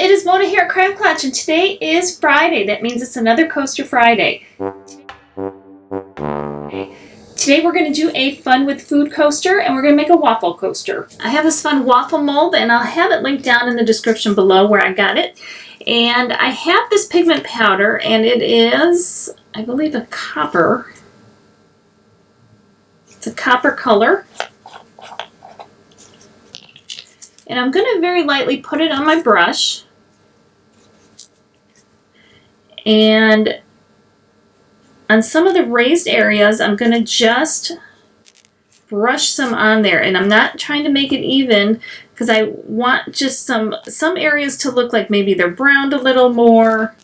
it is Mona here at Klatch, and today is Friday. That means it's another Coaster Friday. Today we're going to do a fun with food coaster, and we're going to make a waffle coaster. I have this fun waffle mold, and I'll have it linked down in the description below where I got it. And I have this pigment powder, and it is, I believe, a copper. It's a copper color. And I'm going to very lightly put it on my brush. And on some of the raised areas, I'm going to just brush some on there. And I'm not trying to make it even because I want just some areas to look like maybe they're browned a little more.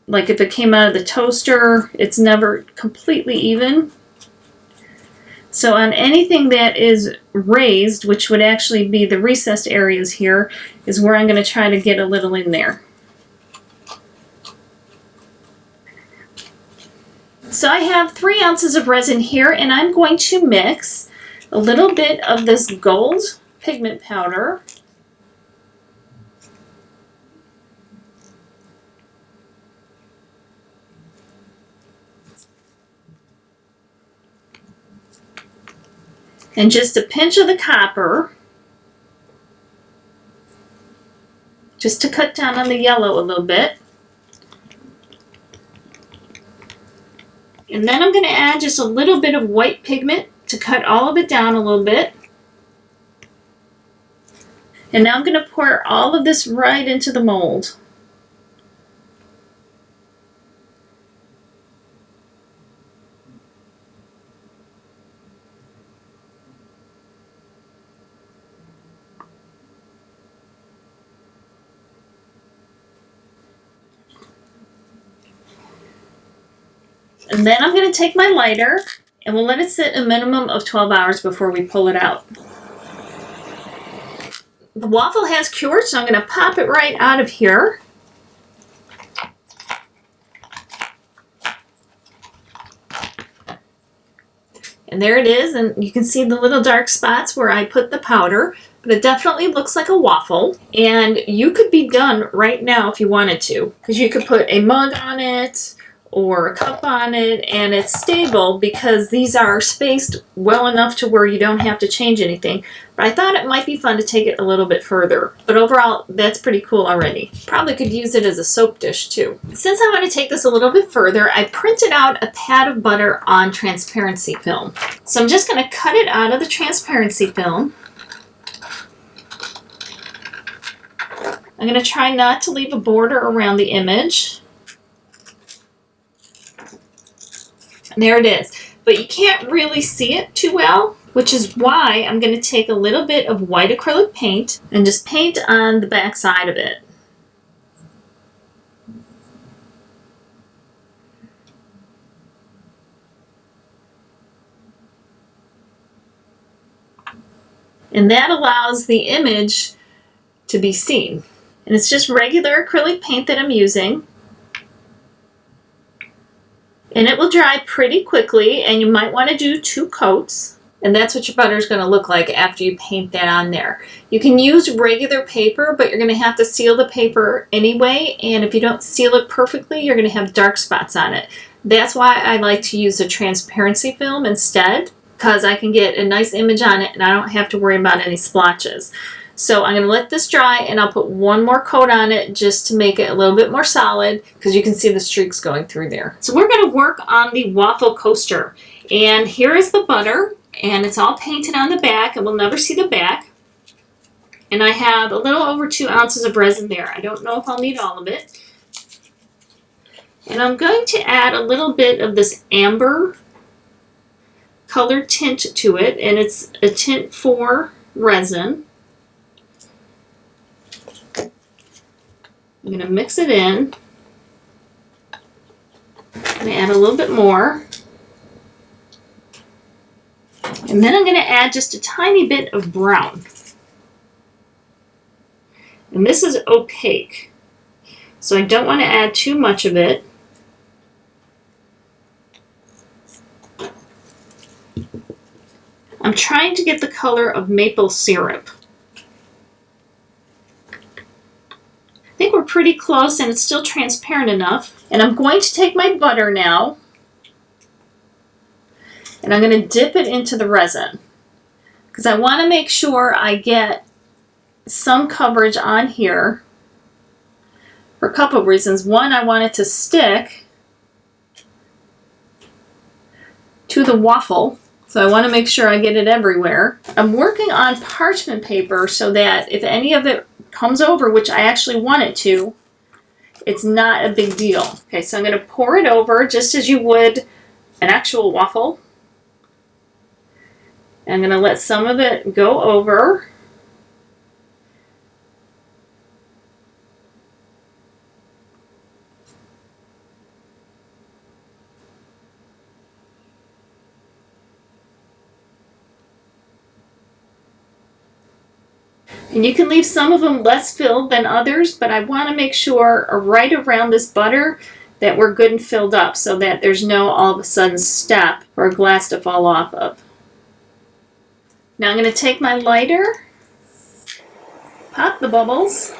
Like if it came out of the toaster, it's never completely even. So on anything that is raised, which would actually be the recessed areas here, is where I'm going to try to get a little in there. So I have 3 ounces of resin here, and I'm going to mix a little bit of this gold pigment powder and just a pinch of the copper, just to cut down on the yellow a little bit. And then I'm going to add just a little bit of white pigment to cut all of it down a little bit. And now I'm going to pour all of this right into the mold. And then I'm going to take my lighter, and we'll let it sit a minimum of 12 hours before we pull it out. The waffle has cured, so I'm going to pop it right out of here. And there it is, and you can see the little dark spots where I put the powder, but it definitely looks like a waffle. And you could be done right now if you wanted to, because you could put a mug on it or a cup on it, and it's stable because these are spaced well enough to where you don't have to change anything. But I thought it might be fun to take it a little bit further. But overall, that's pretty cool already. Probably could use it as a soap dish too. Since I want to take this a little bit further, I printed out a pad of butter on transparency film. So I'm just going to cut it out of the transparency film. I'm going to try not to leave a border around the image. There it is, but you can't really see it too well, which is why I'm going to take a little bit of white acrylic paint and just paint on the back side of it. And that allows the image to be seen. And it's just regular acrylic paint that I'm using. And it will dry pretty quickly, and you might want to do 2 coats. And that's what your butter is going to look like after you paint that on there. You can use regular paper, but you're going to have to seal the paper anyway. And if you don't seal it perfectly, you're going to have dark spots on it. That's why I like to use a transparency film instead, because I can get a nice image on it and I don't have to worry about any splotches. So I'm going to let this dry, and I'll put 1 more coat on it just to make it a little bit more solid, because you can see the streaks going through there. So we're going to work on the waffle coaster. And here is the butter, and it's all painted on the back, and we'll never see the back. And I have a little over 2 ounces of resin there. I don't know if I'll need all of it. And I'm going to add a little bit of this amber colored tint to it, and it's a tint 4 resin. I'm going to mix it in and add a little bit more. And then I'm going to add just a tiny bit of brown. And this is opaque, so I don't want to add too much of it. I'm trying to get the color of maple syrup. pretty close and it's still transparent enough. And I'm going to take my butter now and I'm going to dip it into the resin because I want to make sure I get some coverage on here for a couple of reasons. One, I want it to stick to the waffle, so I want to make sure I get it everywhere. I'm working on parchment paper so that if any of it comes over, which I actually want it to, it's not a big deal. Okay, so I'm going to pour it over just as you would an actual waffle. I'm going to let some of it go over. And you can leave some of them less filled than others, but I want to make sure right around this butter that we're good and filled up so that there's no all of a sudden step for a glass to fall off of. Now I'm going to take my lighter, pop the bubbles.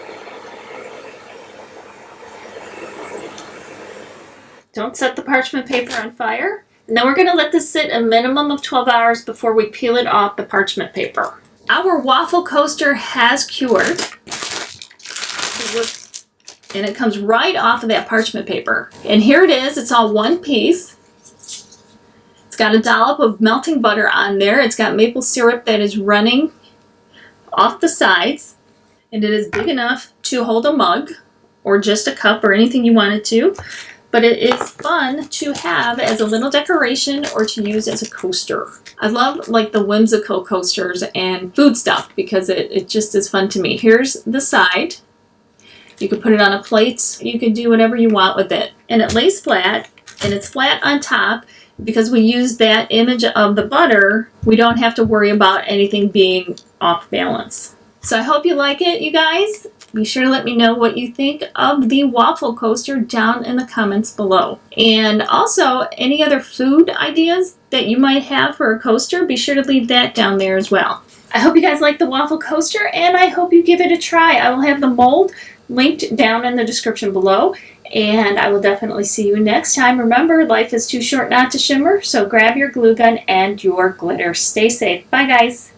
Don't set the parchment paper on fire. And then we're going to let this sit a minimum of 12 hours before we peel it off the parchment paper. Our waffle coaster has cured, and it comes right off of that parchment paper. And here it is, it's all one piece. It's got a dollop of melting butter on there. It's got maple syrup that is running off the sides, and it is big enough to hold a mug or just a cup or anything you want it to. But it is fun to have as a little decoration or to use as a coaster. I love like the whimsical coasters and food stuff because it just is fun to me. Here's the side. You could put it on a plate. You could do whatever you want with it. And it lays flat and it's flat on top. Because we use that image of the butter, we don't have to worry about anything being off balance. So I hope you like it, you guys. Be sure to let me know what you think of the waffle coaster down in the comments below. And also, any other food ideas that you might have for a coaster, be sure to leave that down there as well. I hope you guys like the waffle coaster, and I hope you give it a try. I will have the mold linked down in the description below, and I will definitely see you next time. Remember, life is too short not to shimmer, so grab your glue gun and your glitter. Stay safe. Bye, guys.